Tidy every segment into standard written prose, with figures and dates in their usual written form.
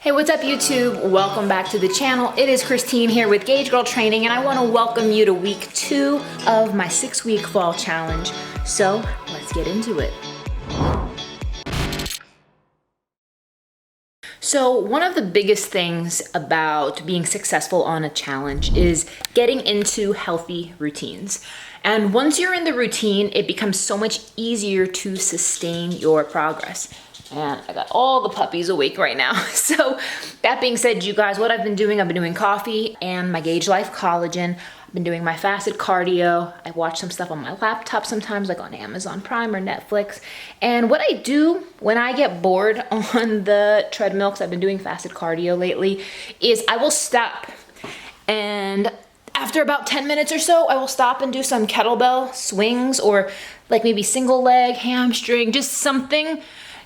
Hey, what's up YouTube? Welcome back to the channel. It is Christine here with Gauge Girl Training, and I want to welcome you to week 2 of my 6-week fall challenge. So let's get into it. So one of the biggest things about being successful on a challenge is getting into healthy routines. And once you're in the routine, it becomes so much easier to sustain your progress. And I got all the puppies awake right now. So that being said, you guys, what I've been doing coffee and my Gauge Life Collagen. I've been doing my fasted cardio. I watch some stuff on my laptop sometimes, like on Amazon Prime or Netflix. And what I do when I get bored on the treadmill, because I've been doing fasted cardio lately, is I will stop. And after about 10 minutes or so, I will stop and do some kettlebell swings or like maybe single leg, hamstring, just something.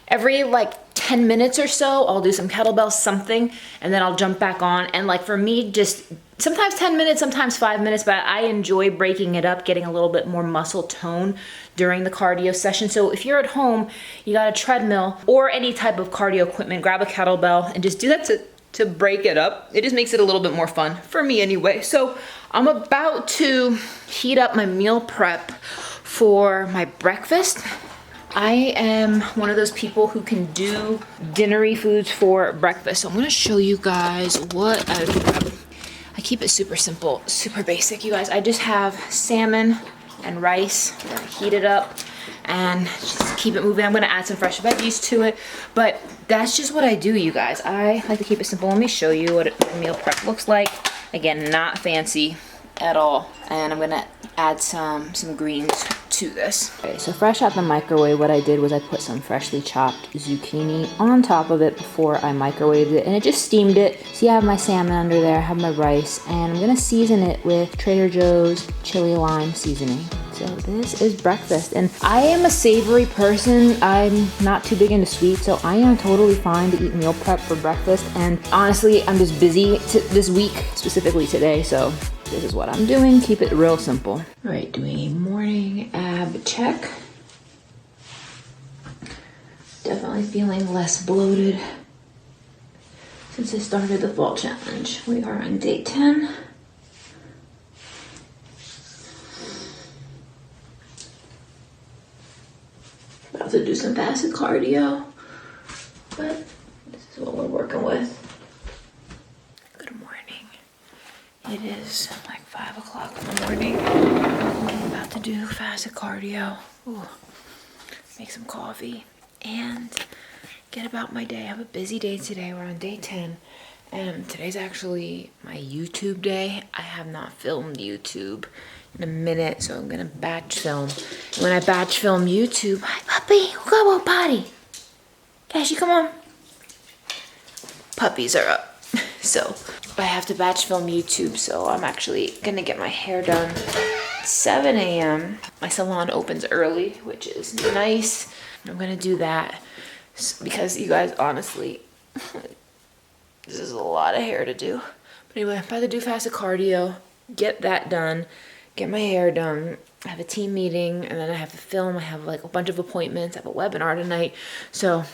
Every like 10 minutes or so, I'll do some kettlebell something, and then I'll jump back on. And like for me, just sometimes 10 minutes, sometimes 5 minutes, but I enjoy breaking it up, getting a little bit more muscle tone during the cardio session. So if you're at home, you got a treadmill or any type of cardio equipment, grab a kettlebell and just do that to break it up. It just makes it a little bit more fun, for me anyway. So I'm about to heat up my meal prep for my breakfast. I am one of those people who can do dinnery foods for breakfast. So I'm gonna show you guys what I do. I keep it super simple, super basic, you guys. I just have salmon and rice. I'm gonna heat it up and just keep it moving. I'm gonna add some fresh veggies to it, but that's just what I do, you guys. I like to keep it simple. Let me show you what a meal prep looks like. Again, not fancy at all. And I'm gonna add some greens to this. Okay, so fresh out the microwave, what I did was I put some freshly chopped zucchini on top of it before I microwaved it, and it just steamed it. See, I have my salmon under there, I have my rice, and I'm gonna season it with Trader Joe's chili lime seasoning. So this is breakfast, and I am a savory person. I'm not too big into sweet, so I am totally fine to eat meal prep for breakfast. And honestly, I'm just busy this week, specifically today, so this is what I'm doing. Keep it real simple. All right, doing a morning ab check. Definitely feeling less bloated since I started the fall challenge. We are on day 10. About to do some fasted cardio, but this is what we're working with. Good morning. It is like 5 o'clock in the morning. I'm about to do fasted cardio. Ooh, make some coffee and get about my day. I have a busy day today. We're on day 10. And today's actually my YouTube day. I have not filmed YouTube in a minute, so I'm gonna batch film. And when I batch film YouTube, hi puppy, come on potty. Cashy, come on. Puppies are up. So I have to batch film YouTube, so I'm actually gonna get my hair done at 7 a.m. My salon opens early, which is nice. I'm gonna do that because you guys, honestly, this is a lot of hair to do. But anyway, I'm about to do fasted cardio, get that done, get my hair done. I have a team meeting, and then I have to film. I have like a bunch of appointments. I have a webinar tonight. So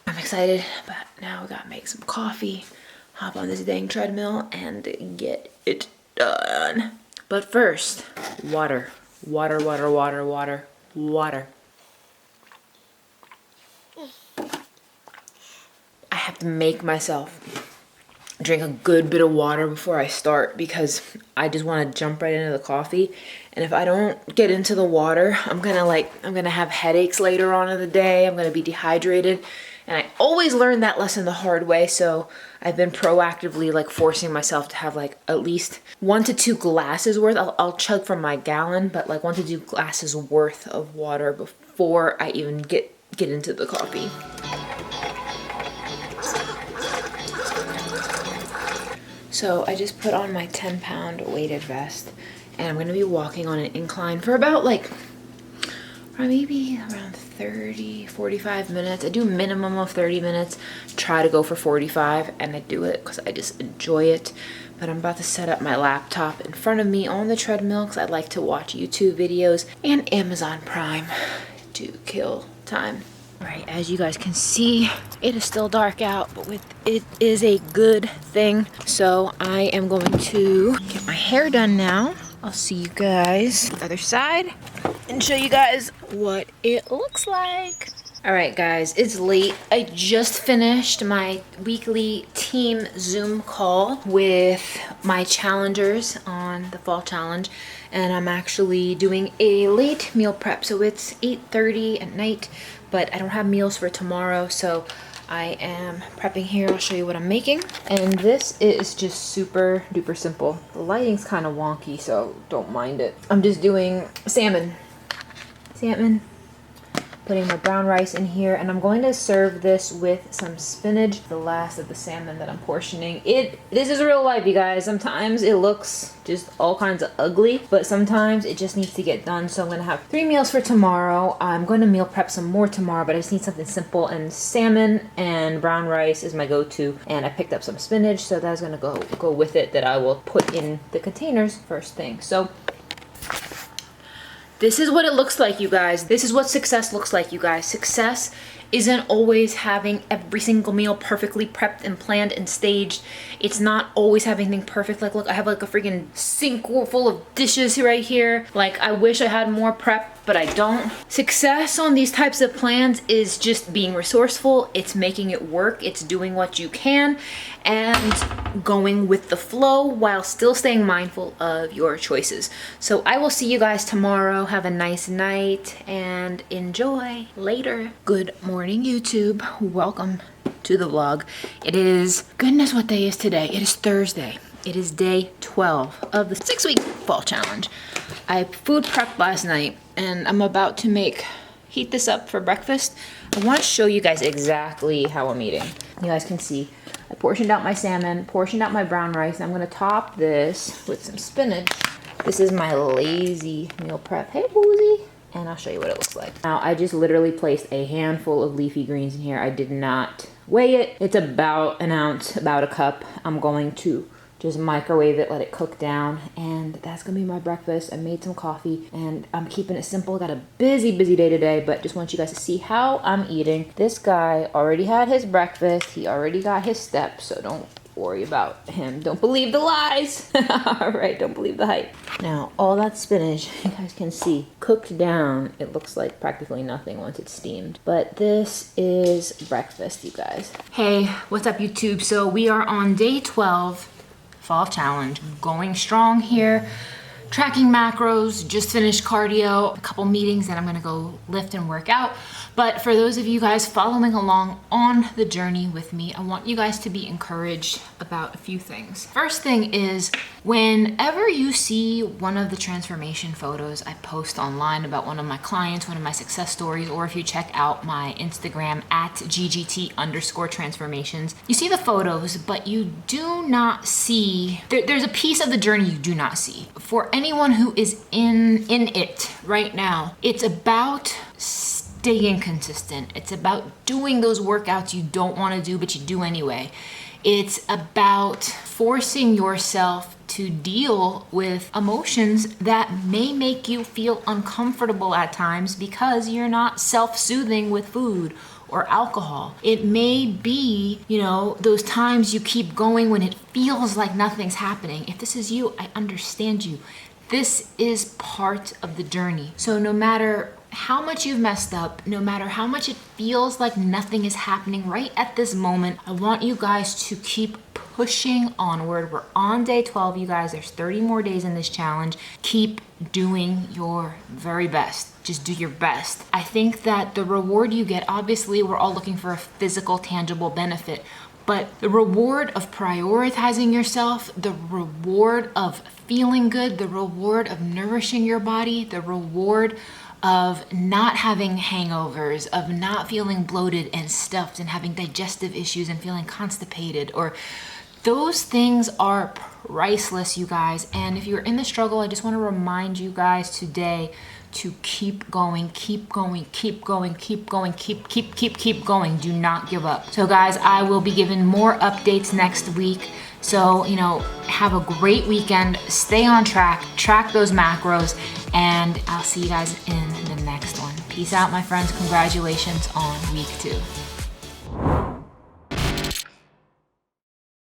I'm excited, but now I gotta make some coffee, hop on this dang treadmill, and get it done. But first, water. Water, water, water, water, water. I have to make myself drink a good bit of water before I start because I just want to jump right into the coffee. And if I don't get into the water, I'm gonna have headaches later on in the day. I'm gonna be dehydrated. And I always learn that lesson the hard way. So I've been proactively like forcing myself to have like at least 1 to 2 glasses worth. I'll chug from my gallon, but like 1 to 2 glasses worth of water before I even get into the coffee. So I just put on my 10-pound weighted vest, and I'm gonna be walking on an incline for about like maybe around 45 minutes. I do a minimum of 30 minutes, try to go for 45, and I do it because I just enjoy it. But I'm about to set up my laptop in front of me on the treadmill because I like to watch YouTube videos and Amazon Prime to kill time. All right, as you guys can see, it is still dark out, but it is a good thing. So I am going to get my hair done now. I'll see you guys on the other side and show you guys what it looks like. All right, guys, it's late. I just finished my weekly team Zoom call with my challengers on the fall challenge, and I'm actually doing a late meal prep. So it's 8:30 at night, but I don't have meals for tomorrow, so I am prepping here. I'll show you what I'm making. And this is just super duper simple. The lighting's kind of wonky, so don't mind it. I'm just doing salmon. Putting my brown rice in here, and I'm going to serve this with some spinach, the last of the salmon that I'm portioning. This is real life, you guys. Sometimes it looks just all kinds of ugly, but sometimes it just needs to get done. So I'm gonna have 3 meals for tomorrow. I'm going to meal prep some more tomorrow, but I just need something simple, and salmon and brown rice is my go-to. And I picked up some spinach, so that's gonna go with it, that I will put in the containers first thing. So this is what it looks like, you guys. This is what success looks like, you guys. Success isn't always having every single meal perfectly prepped and planned and staged. It's not always having things perfect. Like, look, I have like a freaking sink full of dishes right here. Like, I wish I had more prep, but I don't. Success on these types of plans is just being resourceful. It's making it work. It's doing what you can and going with the flow while still staying mindful of your choices. So I will see you guys tomorrow. Have a nice night and enjoy later. Good morning, YouTube. Welcome to the vlog. It is, goodness, what day is today? It is Thursday. It is day 12 of the 6-week fall challenge. I food prepped last night, and I'm about to heat this up for breakfast. I want to show you guys exactly how I'm eating. You guys can see I portioned out my salmon, portioned out my brown rice, and I'm going to top this with some spinach. This is my lazy meal prep. Hey, Boozy. And I'll show you what it looks like. Now, I just literally placed a handful of leafy greens in here. I did not weigh it. It's about an ounce, about a cup. I'm going to just microwave it, let it cook down, and that's gonna be my breakfast. I made some coffee, and I'm keeping it simple. Got a busy day today, but just want you guys to see how I'm eating. This guy already had his breakfast. He already got his steps, so don't worry about him. Don't believe the lies. All right, don't believe the hype. Now, all that spinach, you guys can see, cooked down. It looks like practically nothing once it's steamed. But this is breakfast, you guys. Hey, what's up, YouTube? So we are on day 12, fall challenge. Going strong here. Tracking macros, just finished cardio, a couple meetings, and I'm gonna go lift and work out. But for those of you guys following along on the journey with me, I want you guys to be encouraged about a few things. First thing is, whenever you see one of the transformation photos I post online about one of my clients, one of my success stories, or if you check out my Instagram at GGT_transformations, you see the photos, but you do not see, there's a piece of the journey you do not see. For anyone who is in it right now, it's about staying consistent. It's about doing those workouts you don't want to do, but you do anyway. It's about forcing yourself to deal with emotions that may make you feel uncomfortable at times because you're not self-soothing with food or alcohol. It may be, those times you keep going when it feels like nothing's happening. If this is you, I understand you. This is part of the journey. So no matter how much you've messed up, no matter how much it feels like nothing is happening right at this moment, I want you guys to keep pushing onward. We're on day 12, you guys. There's 30 more days in this challenge. Keep doing your very best. Just do your best. I think that the reward you get, obviously we're all looking for a physical, tangible benefit, but the reward of prioritizing yourself, the reward of feeling good, the reward of nourishing your body, the reward of not having hangovers, of not feeling bloated and stuffed and having digestive issues and feeling constipated, or those things are priceless, you guys. And if you're in the struggle, I just want to remind you guys today to keep going, keep going, keep going, keep going, keep going. Do not give up. So guys, I will be giving more updates next week. So, have a great weekend, stay on track, track those macros, and I'll see you guys in the next one. Peace. Peace out, my friends. Congratulations on week 2.